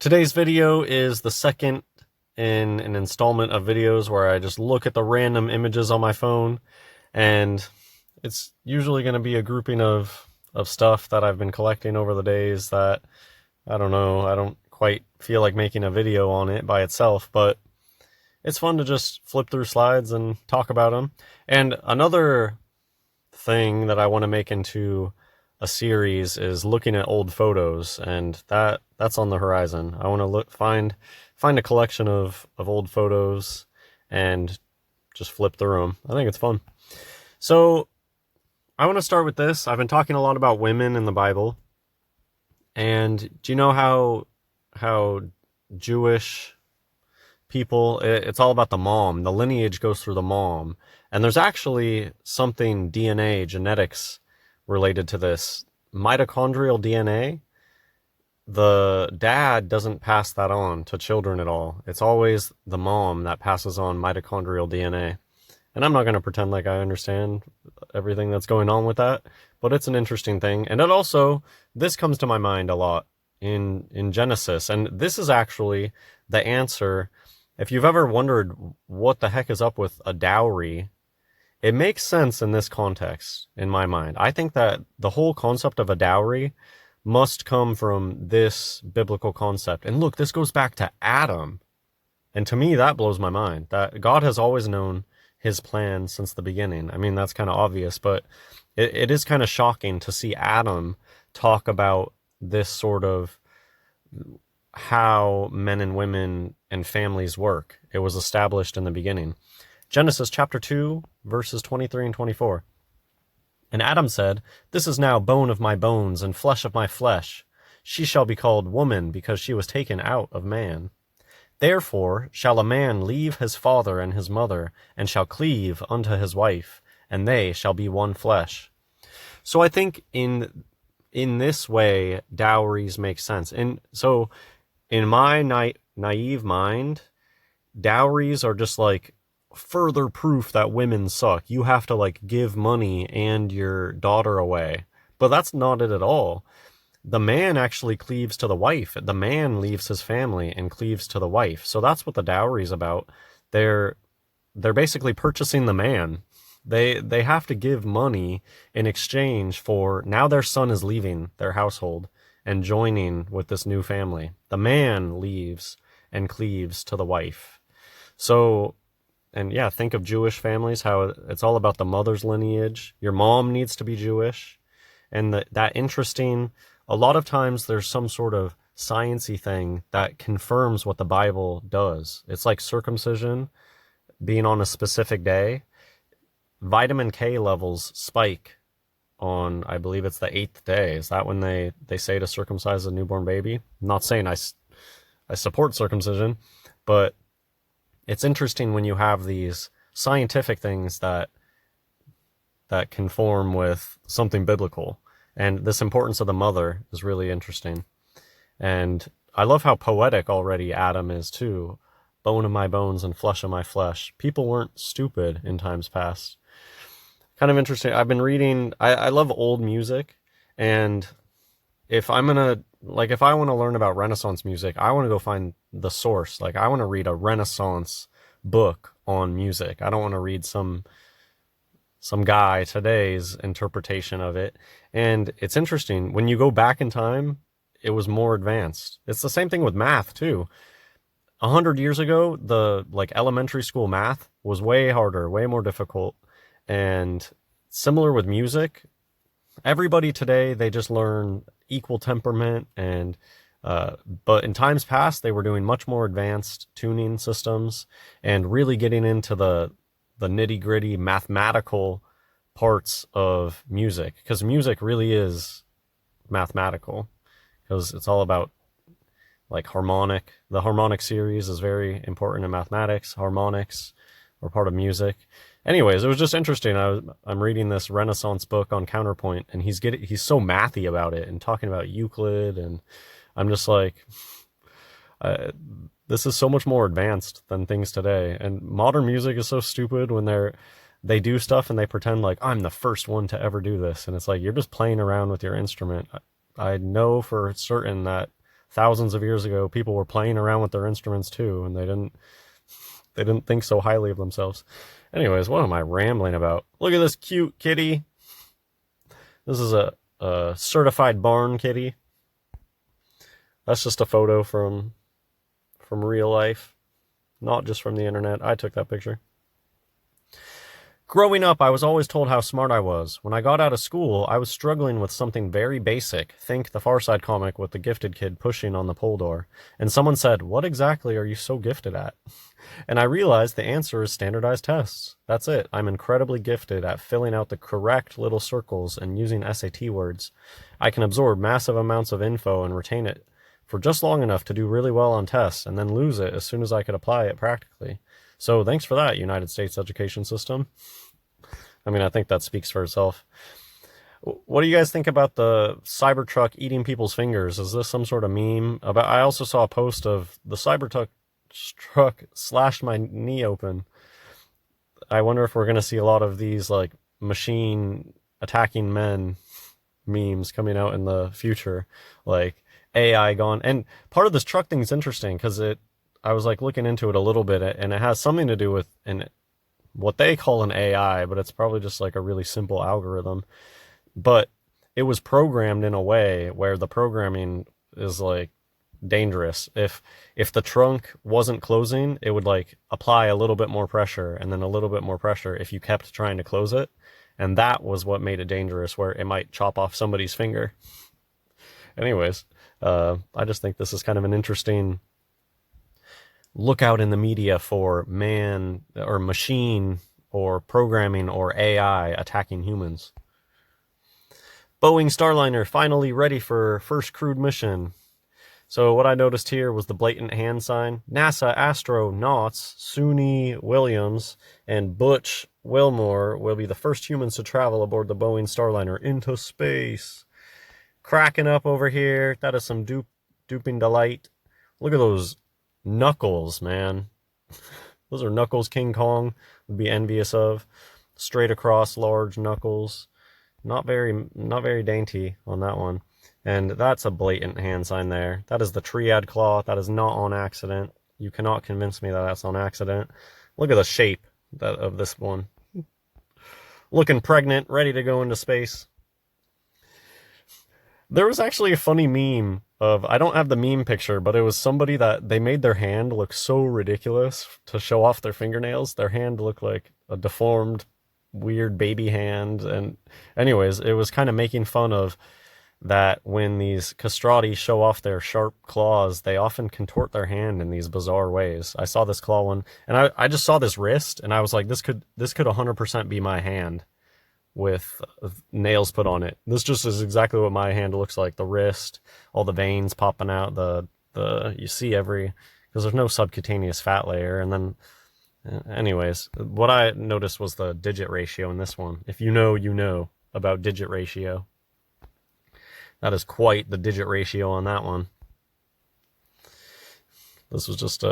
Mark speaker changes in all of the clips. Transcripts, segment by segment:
Speaker 1: Today's video is the second in an installment of videos where I just look at the random images on my phone, and it's usually going to be a grouping of stuff that I've been collecting over the days that, I don't know, I don't quite feel like making a video on it by itself, but it's fun to just flip through slides and talk about them. And another thing that I want to make into a series is looking at old photos, and that's on the horizon. I want to find a collection of old photos and just flip through them. I think it's fun. So I want to start with this. I've been talking a lot about women in the Bible, and do you know how Jewish people, it's all about the mom. The lineage goes through the mom, and there's actually something DNA, genetics, related to this. Mitochondrial DNA, the dad doesn't pass that on to children at all. It's always the mom that passes on mitochondrial DNA. And I'm not going to pretend like I understand everything that's going on with that, but it's an interesting thing. And it also, this comes to my mind a lot in Genesis, and this is actually the answer. If you've ever wondered what the heck is up with a dowry, it makes sense in this context, in my mind. I think that the whole concept of a dowry must come from this biblical concept. And look, this goes back to Adam. And to me, that blows my mind. That God has always known his plan since the beginning. I mean, that's kind of obvious, but it is kind of shocking to see Adam talk about this sort of how men and women and families work. It was established in the beginning. Genesis chapter 2, verses 23 and 24. And Adam said, "This is now bone of my bones and flesh of my flesh. She shall be called woman, because she was taken out of man. Therefore shall a man leave his father and his mother, and shall cleave unto his wife, and they shall be one flesh." So I think in this way, dowries make sense. And so in my naive mind, dowries are just like further proof that women suck. You have to like give money and your daughter away. But that's not it at all. The man actually cleaves to the wife. The man leaves his family and cleaves to the wife. So that's what the dowry is about. They're basically purchasing the man. They have to give money in exchange for, now their son is leaving their household and joining with this new family. The man leaves and cleaves to the wife. So, and yeah, think of Jewish families, how it's all about the mother's lineage. Your mom needs to be Jewish. And that interesting, a lot of times there's some sort of science-y thing that confirms what the Bible does. It's like circumcision being on a specific day. Vitamin K levels spike on, I believe it's the 8th day. Is that when they say to circumcise a newborn baby? I'm not saying I support circumcision, but it's interesting when you have these scientific things that conform with something biblical. And this importance of the mother is really interesting. And I love how poetic already Adam is too. Bone of my bones and flesh of my flesh. People weren't stupid in times past. Kind of interesting. I've been reading, I love old music, and if I want to learn about Renaissance music, I want to go find the source. Like, I want to read a Renaissance book on music. I don't want to read some guy today's interpretation of it. And it's interesting, when you go back in time, it was more advanced. It's the same thing with math too. 100 years ago, the elementary school math was way harder, way more difficult. And similar with music, everybody today, they just learn equal temperament, and but in times past, they were doing much more advanced tuning systems and really getting into the nitty-gritty mathematical parts of music, because music really is mathematical, because it's all about like harmonic. The harmonic series is very important in mathematics. Harmonics are part of music. Anyways, it was just interesting. I'm reading this Renaissance book on counterpoint, and he's so mathy about it and talking about Euclid, and I'm just like, this is so much more advanced than things today. And modern music is so stupid when they do stuff and they pretend like, I'm the first one to ever do this, and it's like, you're just playing around with your instrument. I know for certain that thousands of years ago, people were playing around with their instruments too, and they didn't think so highly of themselves. Anyways, what am I rambling about? Look at this cute kitty. This is a certified barn kitty. That's just a photo from real life, not just from the internet. I took that picture. Growing up, I was always told how smart I was. When I got out of school, I was struggling with something very basic. Think the Far Side comic with the gifted kid pushing on the pull door. And someone said, "What exactly are you so gifted at?" And I realized the answer is standardized tests. That's it. I'm incredibly gifted at filling out the correct little circles and using SAT words. I can absorb massive amounts of info and retain it for just long enough to do really well on tests and then lose it as soon as I could apply it practically. So thanks for that, United States education system. I mean, I think that speaks for itself. What do you guys think about the Cybertruck eating people's fingers? Is this some sort of meme? I also saw a post of the Cybertruck slashed my knee open. I wonder if we're going to see a lot of these like machine attacking men memes coming out in the future, like AI gone. And part of this truck thing is interesting because I was like looking into it a little bit, and it has something to do with what they call an AI, but it's probably just like a really simple algorithm. But it was programmed in a way where the programming is like dangerous. If the trunk wasn't closing, it would like apply a little bit more pressure and then a little bit more pressure if you kept trying to close it. And that was what made it dangerous, where it might chop off somebody's finger. Anyways, I just think this is kind of an interesting lookout in the media for man or machine or programming or AI attacking humans. Boeing Starliner finally ready for first crewed mission. So what I noticed here was the blatant hand sign. NASA astronauts Suni Williams and Butch Wilmore will be the first humans to travel aboard the Boeing Starliner into space. Cracking up over here. That is some duping delight. Look at those knuckles, man. Those are knuckles King Kong would be envious of. Straight across large knuckles. Not very dainty on that one. And that's a blatant hand sign there. That is the triad claw. That is not on accident. You cannot convince me that that's on accident. Look at the shape of this one. Looking pregnant, ready to go into space. There was actually a funny meme of, I don't have the meme picture, but it was somebody that they made their hand look so ridiculous to show off their fingernails. Their hand looked like a deformed, weird baby hand. And anyways, it was kind of making fun of that when these castrati show off their sharp claws, they often contort their hand in these bizarre ways. I saw this claw one, and I just saw this wrist, and I was like, this could 100% be my hand with nails put on it. This just is exactly what my hand looks like. The wrist, all the veins popping out, you see because there's no subcutaneous fat layer. And then anyways, what I noticed was the digit ratio in this one. If you know about digit ratio. That is quite the digit ratio on that one. This was just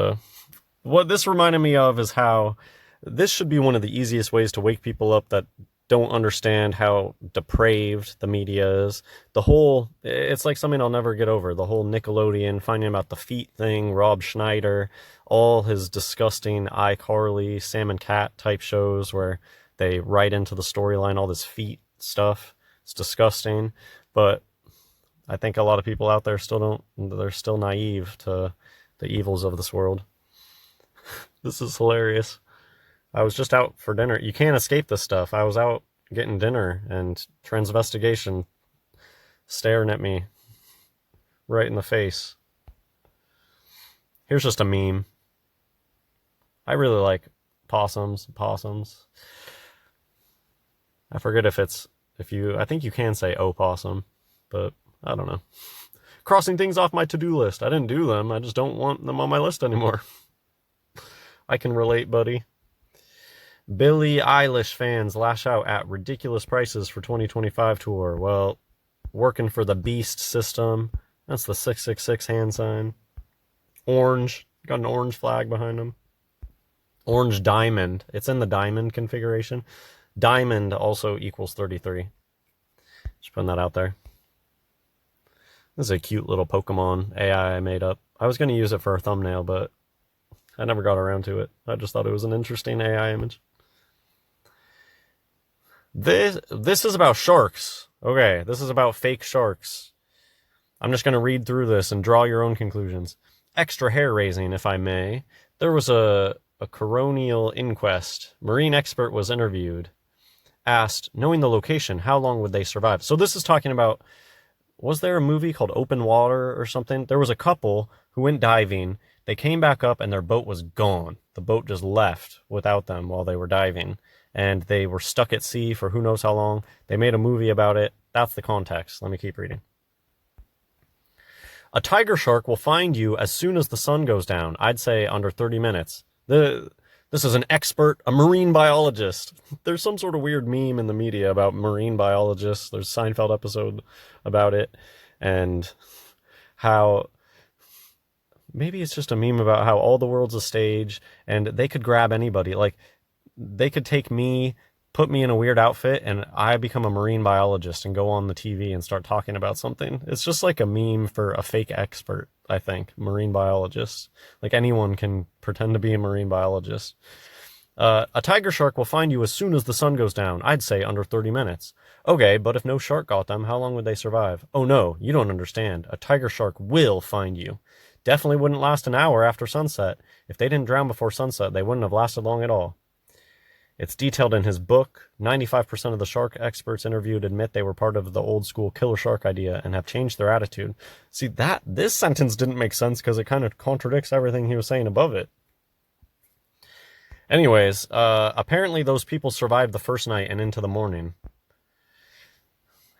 Speaker 1: what this reminded me of is how this should be one of the easiest ways to wake people up that don't understand how depraved the media is. It's like something I'll never get over. The whole Nickelodeon finding about the feet thing, Rob Schneider, all his disgusting iCarly, Sam and Cat type shows where they write into the storyline all this feet stuff. It's disgusting. But I think a lot of people out there they're still naive to the evils of this world. This is hilarious. I was just out for dinner. You can't escape this stuff. I was out getting dinner and transvestigation staring at me right in the face. Here's just a meme. I really like possums. I forget I think you can say opossum, but I don't know. Crossing things off my to-do list. I didn't do them. I just don't want them on my list anymore. I can relate, buddy. Billie Eilish fans lash out at ridiculous prices for 2025 tour. Well, working for the Beast system. That's the 666 hand sign. Orange. Got an orange flag behind them. Orange diamond. It's in the diamond configuration. Diamond also equals 33. Just putting that out there. This is a cute little Pokemon AI I made up. I was going to use it for a thumbnail, but I never got around to it. I just thought it was an interesting AI image. This is about sharks. Okay, this is about fake sharks. I'm just going to read through this and draw your own conclusions. Extra hair-raising, if I may. There was a coronial inquest. Marine expert was interviewed. Asked, knowing the location, how long would they survive? So this is talking about, was there a movie called Open Water or something? There was a couple who went diving. They came back up and their boat was gone. The boat just left without them while they were diving. And they were stuck at sea for who knows how long. They made a movie about it. That's the context. Let me keep reading. A tiger shark will find you as soon as the sun goes down. I'd say under 30 minutes. This is an expert, a marine biologist. There's some sort of weird meme in the media about marine biologists. There's a Seinfeld episode about it. And how maybe it's just a meme about how all the world's a stage and they could grab anybody. Like, they could take me, put me in a weird outfit, and I become a marine biologist and go on the TV and start talking about something. It's just like a meme for a fake expert, I think. Marine biologists. Like, anyone can pretend to be a marine biologist. A tiger shark will find you as soon as the sun goes down. I'd say under 30 minutes. Okay, but if no shark got them, how long would they survive? Oh no, you don't understand. A tiger shark will find you. Definitely wouldn't last an hour after sunset. If they didn't drown before sunset, they wouldn't have lasted long at all. It's detailed in his book. 95% of the shark experts interviewed admit they were part of the old school killer shark idea and have changed their attitude. See, this sentence didn't make sense because it kind of contradicts everything he was saying above it. Anyways, apparently those people survived the first night and into the morning.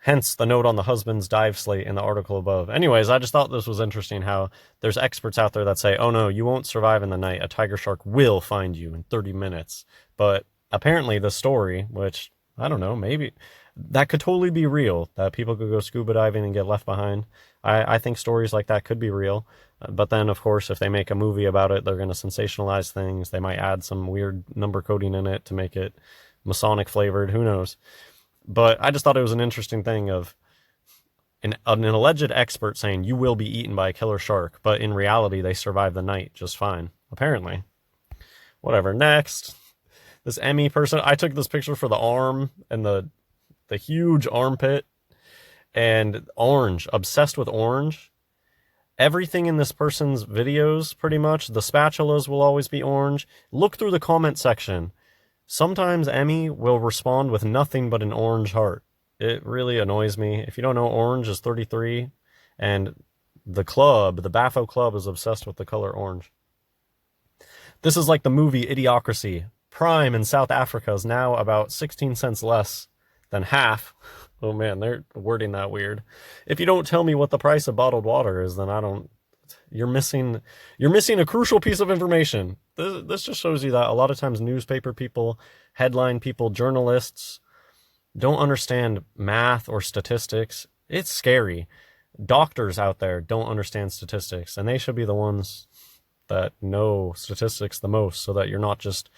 Speaker 1: Hence the note on the husband's dive slate in the article above. Anyways, I just thought this was interesting how there's experts out there that say, oh no, you won't survive in the night. A tiger shark will find you in 30 minutes. But apparently the story, which, I don't know, maybe that could totally be real, that people could go scuba diving and get left behind. I think stories like that could be real. But then, of course, if they make a movie about it, they're going to sensationalize things. They might add some weird number coding in it to make it Masonic flavored. Who knows? But I just thought it was an interesting thing of an alleged expert saying you will be eaten by a killer shark, but in reality, they survive the night just fine, apparently. Whatever. Next. This Emmy person, I took this picture for the arm and the huge armpit, and orange, obsessed with orange. Everything in this person's videos, pretty much, the spatulas will always be orange. Look through the comment section. Sometimes Emmy will respond with nothing but an orange heart. It really annoys me. If you don't know, orange is 33, and the Bafo Club, is obsessed with the color orange. This is like the movie Idiocracy. Prime in South Africa is now about 16 cents less than half. Oh man, they're wording that weird. If you don't tell me what the price of bottled water is, then you're missing a crucial piece of information. This just shows you that a lot of times newspaper people, headline people, journalists don't understand math or statistics. It's scary. Doctors out there don't understand statistics, and they should be the ones that know statistics the most, so that you're not just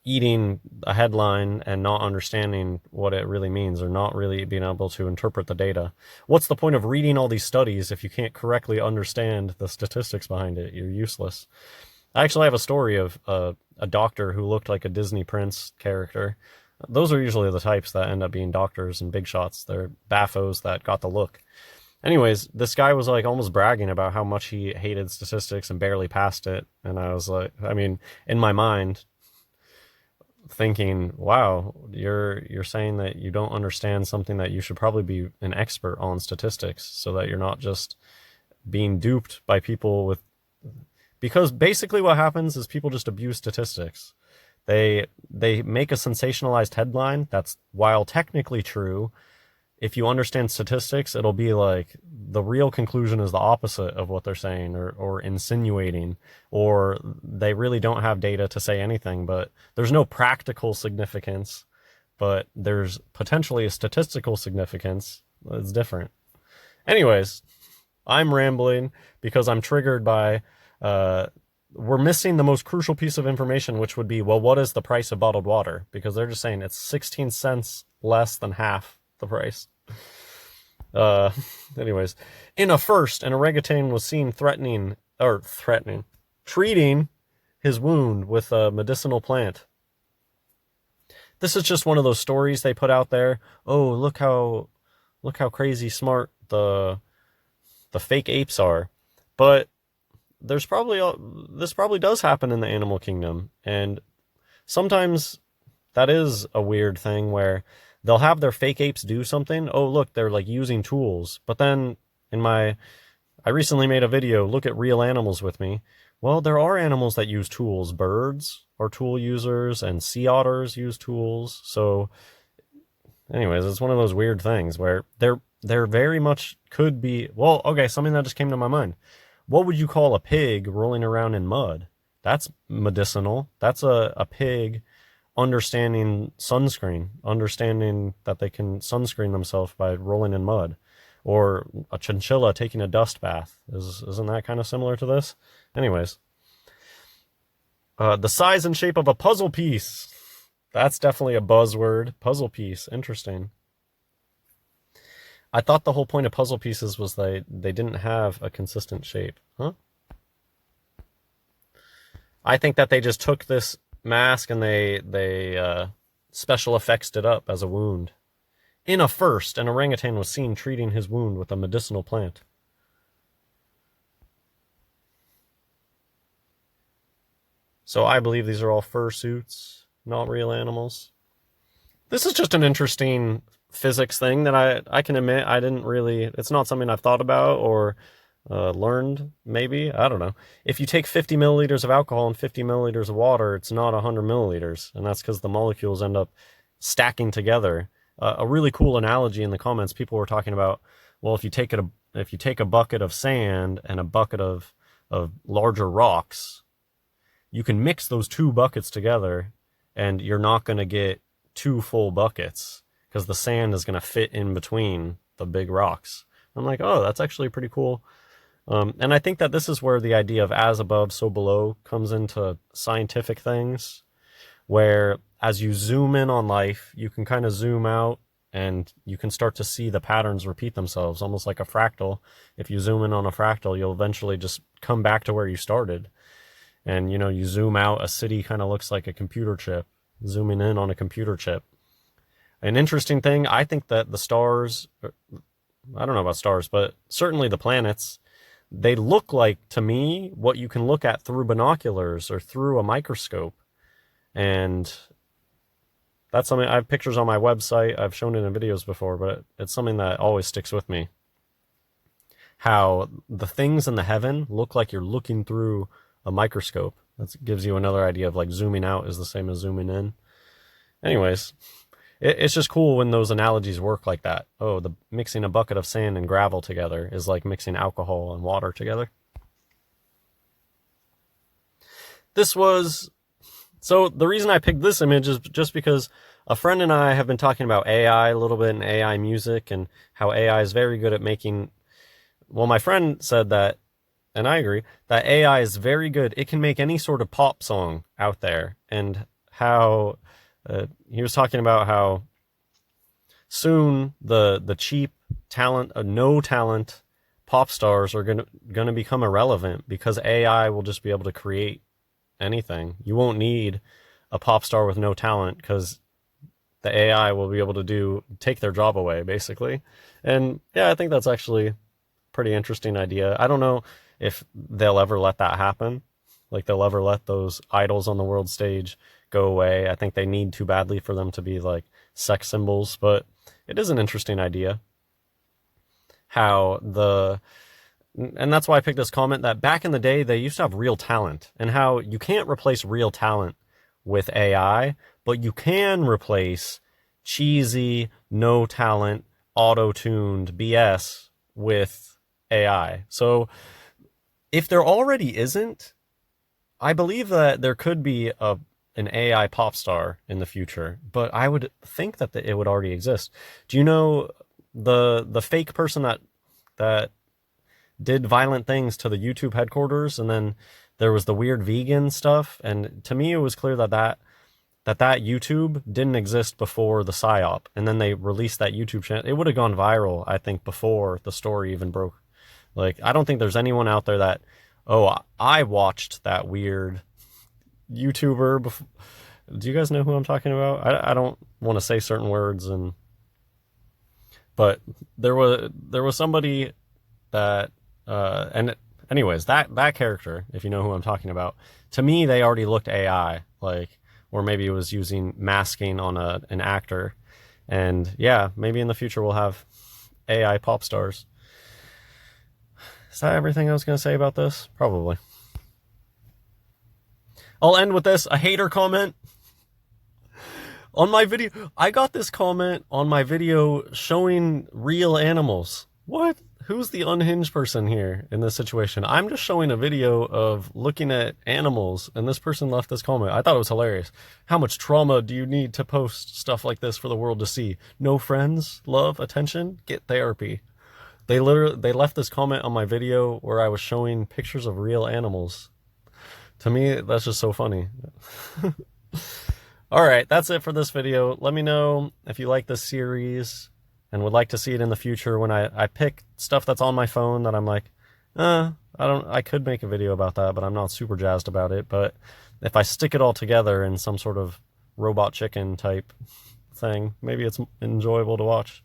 Speaker 1: eating a headline and not understanding what it really means, or not really being able to interpret the data. What's the point of reading all these studies if you can't correctly understand the statistics behind it? You're useless. I actually have a story of a doctor who looked like a Disney prince character. Those are usually the types that end up being doctors and big shots. They're Bafos that got the look. Anyways, this guy was like almost bragging about how much he hated statistics and barely passed it. And I was like, I mean, in my mind, thinking, wow, you're saying that you don't understand something that you should probably be an expert on statistics, so that you're not just being duped by people because basically what happens is people just abuse statistics. They make a sensationalized headline that's, while technically true, if you understand statistics, it'll be like the real conclusion is the opposite of what they're saying, or insinuating, or they really don't have data to say anything, but there's no practical significance, but there's potentially a statistical significance. It's different. Anyways, I'm rambling because I'm triggered by, we're missing the most crucial piece of information, which would be, well, what is the price of bottled water? Because they're just saying it's 16 cents less than half the price. Uh, anyways, in a first, an orangutan was seen treating his wound with a medicinal plant. This is just one of those stories they put out there. Oh, look how crazy smart the fake apes are. But this probably does happen in the animal kingdom, and sometimes that is a weird thing where they'll have their fake apes do something. Oh, look, they're like using tools. But then I recently made a video, look at real animals with me. Well, there are animals that use tools. Birds are tool users, and sea otters use tools. So, anyways, it's one of those weird things where there very much could be. Well, okay, something that just came to my mind. What would you call a pig rolling around in mud? That's medicinal. That's a pig understanding sunscreen, understanding that they can sunscreen themselves by rolling in mud. Or a chinchilla taking a dust bath. Isn't that kind of similar to this? Anyways. The size and shape of a puzzle piece. That's definitely a buzzword. Puzzle piece. Interesting. I thought the whole point of puzzle pieces was they didn't have a consistent shape. Huh? I think that they just took this mask and they special effectsed it up as a wound. In a first, an orangutan was seen treating his wound with a medicinal plant. So I believe these are all fursuits, not real animals. This is just an interesting physics thing that I can admit I didn't really, it's not something I've thought about or learned, maybe. I don't know. If you take 50 milliliters of alcohol and 50 milliliters of water, it's not 100 milliliters. And that's because the molecules end up stacking together. A really cool analogy in the comments, people were talking about, well, if you take a bucket of sand and a bucket of larger rocks, you can mix those two buckets together and you're not going to get two full buckets because the sand is going to fit in between the big rocks. I'm like, oh, that's actually pretty cool. And I think that this is where the idea of as above, so below comes into scientific things, where as you zoom in on life, you can kind of zoom out and you can start to see the patterns repeat themselves, almost like a fractal. If you zoom in on a fractal, you'll eventually just come back to where you started. And, you know, you zoom out, a city kind of looks like a computer chip, zooming in on a computer chip. An interesting thing, I think that the stars, I don't know about stars, but certainly the planets, they look like, to me, what you can look at through binoculars or through a microscope. And that's something, I have pictures on my website, I've shown it in videos before, but it's something that always sticks with me. How the things in the heaven look like you're looking through a microscope. That gives you another idea of like zooming out is the same as zooming in. Anyways, it's just cool when those analogies work like that. Oh, the mixing a bucket of sand and gravel together is like mixing alcohol and water together. So the reason I picked this image is just because a friend and I have been talking about AI a little bit and AI music and how AI is very good at making, well, my friend said that, and I agree, that AI is very good. It can make any sort of pop song out there, and how he was talking about how soon the cheap talent, no talent pop stars are gonna become irrelevant because AI will just be able to create anything. You won't need a pop star with no talent because the AI will be able to take their job away, basically. And yeah, I think that's actually a pretty interesting idea. I don't know if they'll ever let that happen. Like they'll ever let those idols on the world stage go away. I think they need too badly for them to be like sex symbols, but it is an interesting idea. And that's why I picked this comment that back in the day, they used to have real talent, and how you can't replace real talent with AI, but you can replace cheesy, no talent, auto-tuned BS with AI. So if there already isn't, I believe that there could be an AI pop star in the future, but I would think that it would already exist. Do you know the fake person that did violent things to the YouTube headquarters, and then there was the weird vegan stuff, and to me it was clear that that YouTube didn't exist before the PSYOP, and then they released that YouTube channel. It would have gone viral, I think, before the story even broke. Like, I don't think there's anyone out there that, oh, I watched that weird YouTuber before. Do you guys know who I'm talking about? I don't want to say certain words, but there was somebody that and anyways, that character, if you know who I'm talking about, to me they already looked AI, like, or maybe it was using masking on an actor. And yeah, maybe in the future we'll have AI pop stars. Is that everything I was going to say about this? Probably. I'll end with this, a hater comment. On my video, I got this comment on my video showing real animals. What? Who's the unhinged person here in this situation? I'm just showing a video of looking at animals, and this person left this comment. I thought it was hilarious. How much trauma do you need to post stuff like this for the world to see? No friends, love, attention, get therapy. They left this comment on my video where I was showing pictures of real animals. To me, that's just so funny. Alright, that's it for this video. Let me know if you like this series and would like to see it in the future when I pick stuff that's on my phone that I'm like, I could make a video about that, but I'm not super jazzed about it. But if I stick it all together in some sort of robot chicken type thing, maybe it's enjoyable to watch.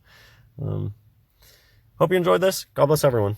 Speaker 1: Hope you enjoyed this. God bless everyone.